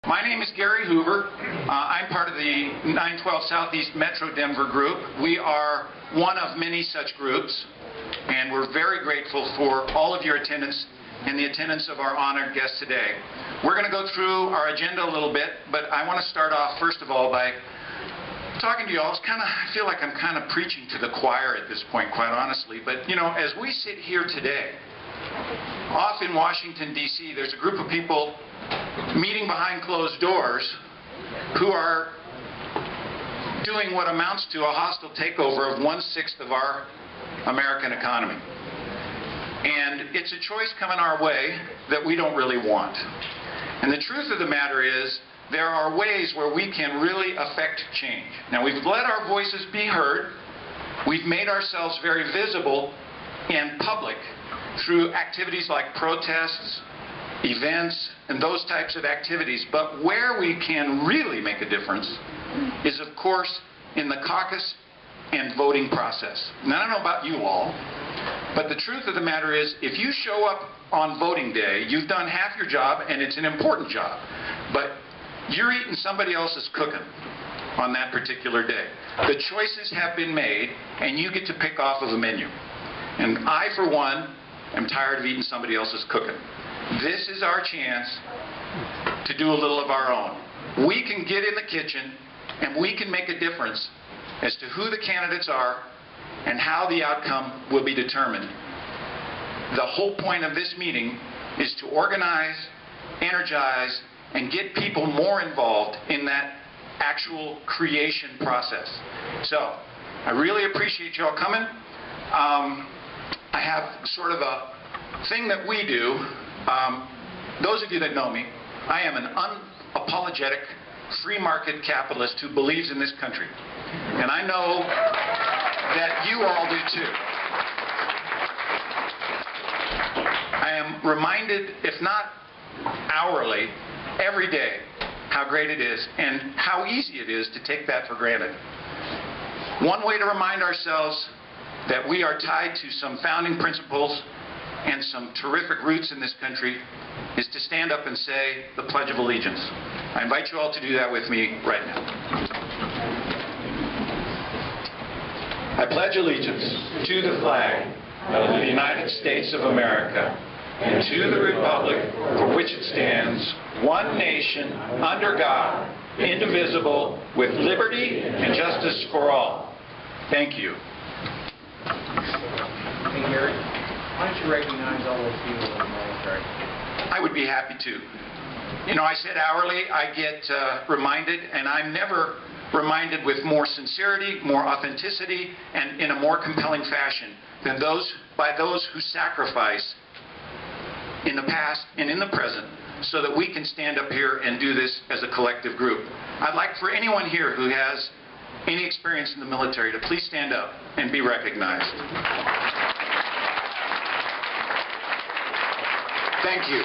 My name is Gary Hoover. I'm part of the 912 Southeast Metro Denver group. We are one of many such groups, and we're very grateful for all of your attendance and the attendance of our honored guests today. We're going to go through our agenda a little bit, but I want to start off first of all by talking to you all. I feel like I'm kind of preaching to the choir at this point, quite honestly. But, you know, as we sit here today, off in Washington, D.C., there's a group of people meeting behind closed doors who are doing what amounts to a hostile takeover of 1/6 of our American economy. And it's a choice coming our way that we don't really want. And the truth of the matter is, there are ways where we can really affect change. Now, we've let our voices be heard. We've made ourselves very visible and public through activities like protests, events, and those types of activities. But where we can really make a difference is, of course, in the caucus and voting process. Now, I don't know about you all, but the truth of the matter is, if you show up on voting day, you've done half your job, and it's an important job. But you're eating somebody else's cooking on that particular day. The choices have been made, and you get to pick off of a menu. And I, for one, am tired of eating somebody else's cooking. This is our chance to do a little of our own. We can get in the kitchen, and we can make a difference as to who the candidates are and how the outcome will be determined. The whole point of this meeting is to organize, energize, and get people more involved in that actual creation process. So, I really appreciate you all coming. I have sort of a thing that we do. Those of you that know me, I am an unapologetic free market capitalist who believes in this country. And I know that you all do too. I am reminded, if not hourly, every day, how great it is and how easy it is to take that for granted. One way to remind ourselves that we are tied to some founding principles and some terrific roots in this country is to stand up and say the Pledge of Allegiance. I invite you all to do that with me right now. I pledge allegiance to the flag of the United States of America and to the republic for which it stands, one nation, under God, indivisible, with liberty and justice for all. Thank you. Hey, Gary, why don't you recognize all those people in the military? I would be happy to. You know, I said hourly, I get reminded, and I'm never reminded with more sincerity, more authenticity, and in a more compelling fashion than by those who sacrifice in the past and in the present so that we can stand up here and do this as a collective group. I'd like for anyone here who has any experience in the military to please stand up and be recognized. Thank you.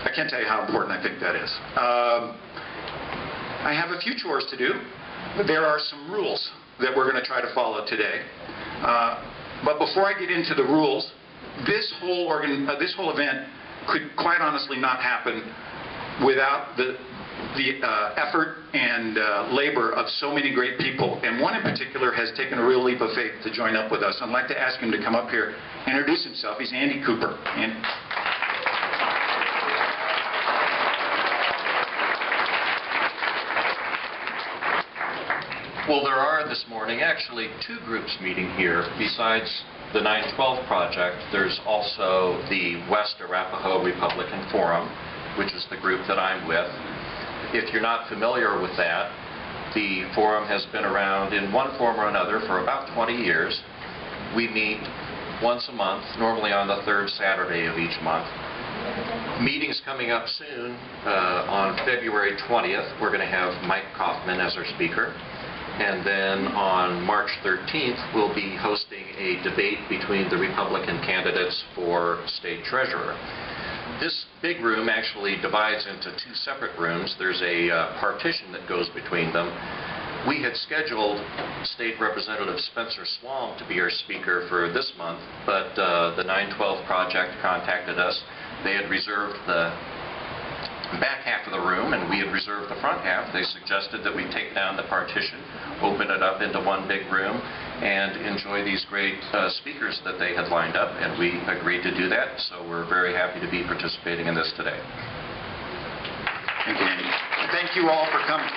I can't tell you how important I think that is. I have a few chores to do. There are some rules that we're going to try to follow today. But before I get into the rules, this whole event could quite honestly not happen without the effort and labor of so many great people. And one in particular has taken a real leap of faith to join up with us. I'd like to ask him to come up here and introduce himself. He's Andy Cooper. Andy. Well, there are this morning actually two groups meeting here. Besides the 912 Project, there's also the West Arapaho Republican Forum, which is the group that I'm with. If you're not familiar with that, the forum has been around in one form or another for about 20 years. We meet once a month, normally on the third Saturday of each month. Meetings coming up soon. On February 20th, we're going to have Mike Kaufman as our speaker. And then on March 13th, we'll be hosting a debate between the Republican candidates for state treasurer. This big room actually divides into two separate rooms. There's a partition that goes between them. We had scheduled State Representative Spencer Swam to be our speaker for this month, but the 912 Project contacted us. They had reserved the back half of the room, and we had reserved the front half. They suggested that we take down the partition, open it up into one big room, and enjoy these great speakers that they had lined up, and we agreed to do that, so we're very happy to be participating in this today. Thank you, Andy. And thank you all for coming.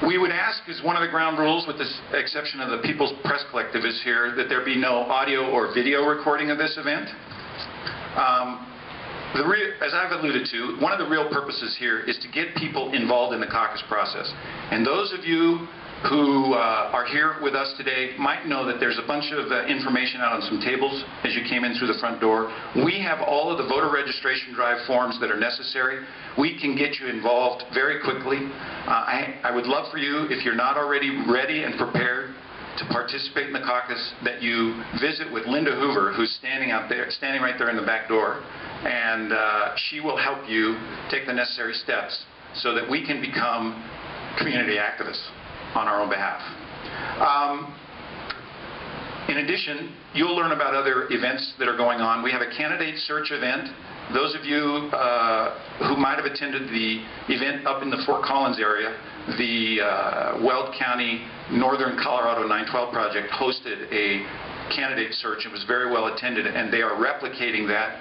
We would ask, as one of the ground rules, with the exception of the People's Press Collective is here, that there be no audio or video recording of this event. As I've alluded to, one of the real purposes here is to get people involved in the caucus process. And those of you who are here with us today might know that there's a bunch of information out on some tables as you came in through the front door. We have all of the voter registration drive forms that are necessary. We can get you involved very quickly. I would love for you, if you're not already ready and prepared to participate in the caucus, that you visit with Linda Hoover, who's standing right there in the back door, and she will help you take the necessary steps so that we can become community activists on our own behalf. In addition, you'll learn about other events that are going on. We have a candidate search event. Those of you who might have attended the event up in the Fort Collins area, the Weld County Northern Colorado 912 Project hosted a candidate search. It was very well attended, and they are replicating that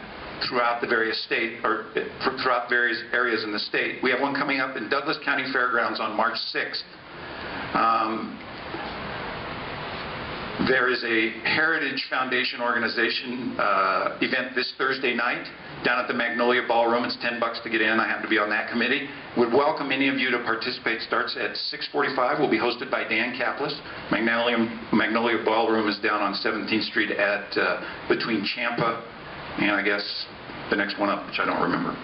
throughout the various throughout various areas in the state. We have one coming up in Douglas County Fairgrounds on March 6th. There is a Heritage Foundation organization event this Thursday night down at the Magnolia Ballroom. It's $10 to get in. I happen to be on that committee. Would welcome any of you to participate. Starts at 6:45. Will be hosted by Dan Kaplis. Magnolia Ballroom is down on 17th Street at between Champa and I guess the next one up, which I don't remember.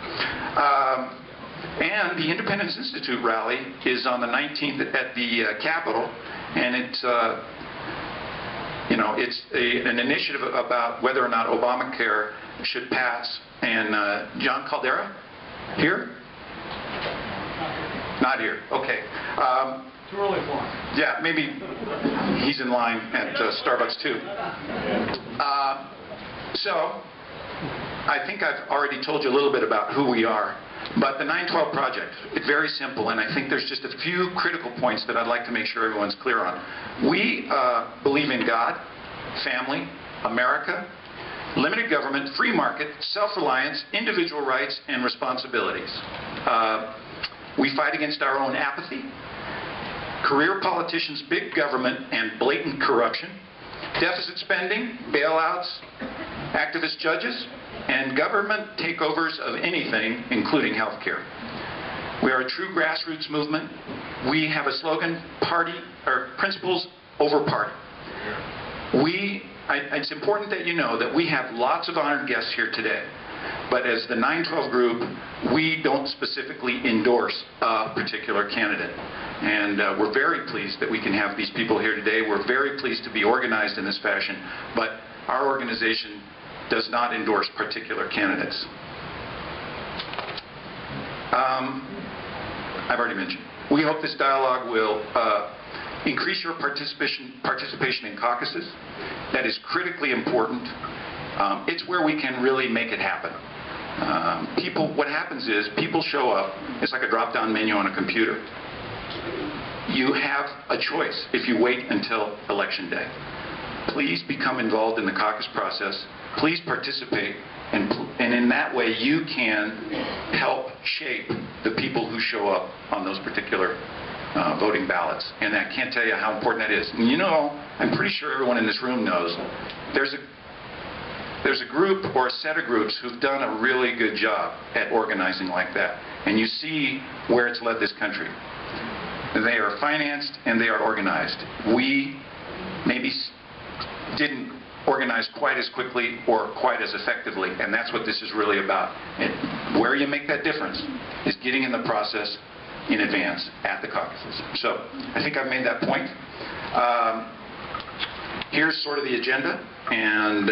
And the Independence Institute rally is on the 19th at the Capitol, and it's an initiative about whether or not Obamacare should pass. And John Caldera, here? Not here. Okay. Too early for him. Yeah, maybe he's in line at Starbucks too. So, I think I've already told you a little bit about who we are. But the 912 Project, it's very simple, and I think there's just a few critical points that I'd like to make sure everyone's clear on. We believe in God, family, America, limited government, free market, self-reliance, individual rights, and responsibilities. We fight against our own apathy, career politicians, big government, and blatant corruption, deficit spending, bailouts, activist judges, and government takeovers of anything, including health care. We are a true grassroots movement. We have a slogan, principles over party. It's important that you know that we have lots of honored guests here today, but as the 912 group, we don't specifically endorse a particular candidate. And we're very pleased that we can have these people here today. We're very pleased to be organized in this fashion, but our organization does not endorse particular candidates. I've already mentioned. We hope this dialogue will increase your participation in caucuses. That is critically important. It's where we can really make it happen. What happens is people show up. It's like a drop-down menu on a computer. You have a choice if you wait until Election Day. Please become involved in the caucus process. Please participate, and in that way you can help shape the people who show up on those particular voting ballots. And I can't tell you how important that is. And you know, I'm pretty sure everyone in this room knows, there's a group or a set of groups who've done a really good job at organizing like that. And you see where it's led this country. They are financed and they are organized. We maybe didn't organize quite as quickly or quite as effectively, and that's what this is really about. And where you make that difference is getting in the process in advance at the caucuses. So I think I've made that point. Here's sort of the agenda, and